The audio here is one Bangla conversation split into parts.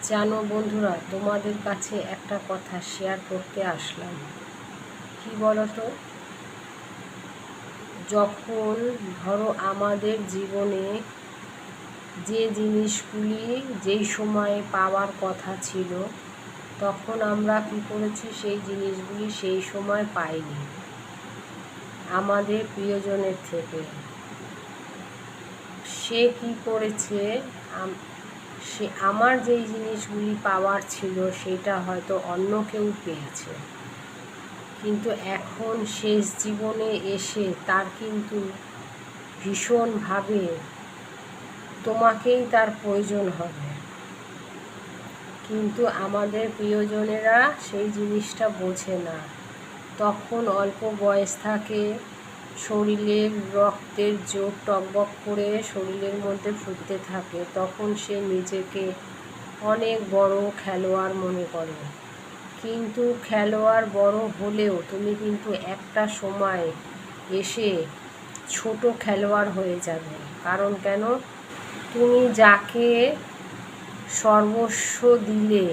জানো বন্ধুরা, তোমাদের কাছে একটা কথা শেয়ার করতে আসলাম। কি বলো তো, যখন ধরো আমাদের জীবনে যে জিনিসগুলি যেই সময়ে পাওয়ার কথা ছিল, তখন আমরা কি করেছি, সেই জিনিসগুলি সেই সময় পাইনি আমাদের প্রিয়জনের থেকে। সে কি করেছে, সে আমার যেই জিনিসগুলি পাওয়ার ছিল সেটা হয়তো অন্য কেউ পেয়েছে, কিন্তু এখন শেষ জীবনে এসে তার কিন্তু ভীষণভাবে তোমাকেই তার প্রয়োজন হবে। কিন্তু আমাদের প্রিয়জনেরা সেই জিনিসটা বোঝে না। তখন অল্প বয়স থাকে, শরীরের রক্তের জোর টকবক করে শরীরের মধ্যে ফুটতে থাকে, তখন সে নিজেকে অনেক বড় খেলোয়াড় মনে করে। কিন্তু খেলোয়াড় বড় হলেও তুমি কিন্তু একটা সময় এসে ছোট খেলোয়াড় হয়ে যাবে। কারণ কেন, তুমি যাকে সর্বস্ব দিলে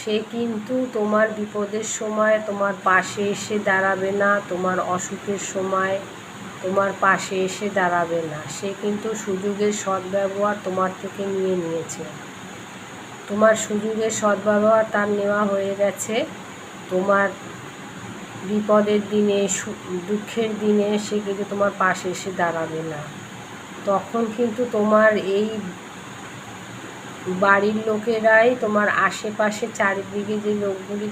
সে কিন্তু তোমার বিপদের সময় তোমার পাশে এসে দাঁড়াবে না, তোমার অসুখের সময় তোমার পাশে এসে দাঁড়াবে না। সে কিন্তু সুযোগের সদ্ব্যবহার তোমার থেকে নিয়ে নিয়েছে। তোমার সুযোগের সদ্ব্যবহার তার নেওয়া হয়ে গেছে। তোমার বিপদের দিনে, দুঃখের দিনে সে কিন্তু তোমার পাশে এসে দাঁড়াবে না। তখন কিন্তু তোমার এই বাড়ির লোকেরাই, তোমার আশেপাশে চারিদিকে যে লোকগুলি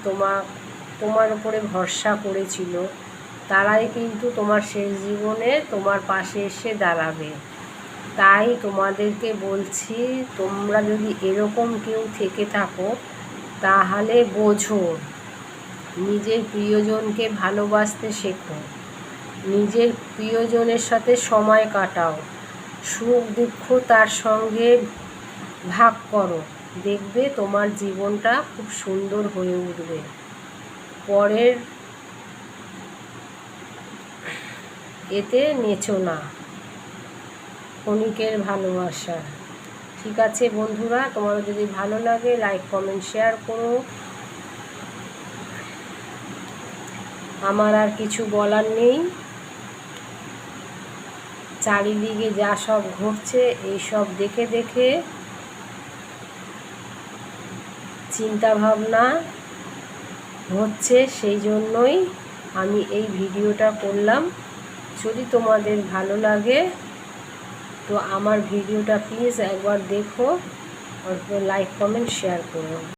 তোমার উপরে ভরসা করেছিল, তারাই কিন্তু তোমার শেষ জীবনে তোমার পাশে এসে দাঁড়াবে। তাই তোমাদেরকে বলছি, তোমরা যদি এরকম কেউ থেকে থাকো তাহলে বোঝো, নিজের প্রিয়জনকে ভালোবাসতে শেখো, নিজের প্রিয়জনের সাথে সময় কাটাও, সুখ দুঃখ তার সঙ্গে ভাগ করো। দেখবে তোমার জীবনটা খুব সুন্দর হয়ে উঠবে। পরের এতে নেচো না, ক্ষণিকের ভালোবাসা। ঠিক আছে বন্ধুরা, তোমার যদি ভালো লাগে লাইক কমেন্ট শেয়ার করো। আমার আর কিছু বলার নেই। চারিদিকে যা সব ঘটছে, এইসব দেখে দেখে চিন্তা ভাবনা হচ্ছে, সেই জন্যই আমি এই ভিডিওটা করলাম। যদি তোমাদের ভালো লাগে তো আমার ভিডিওটা প্লিজ একবার দেখো, অল্প লাইক কমেন্ট শেয়ার করো।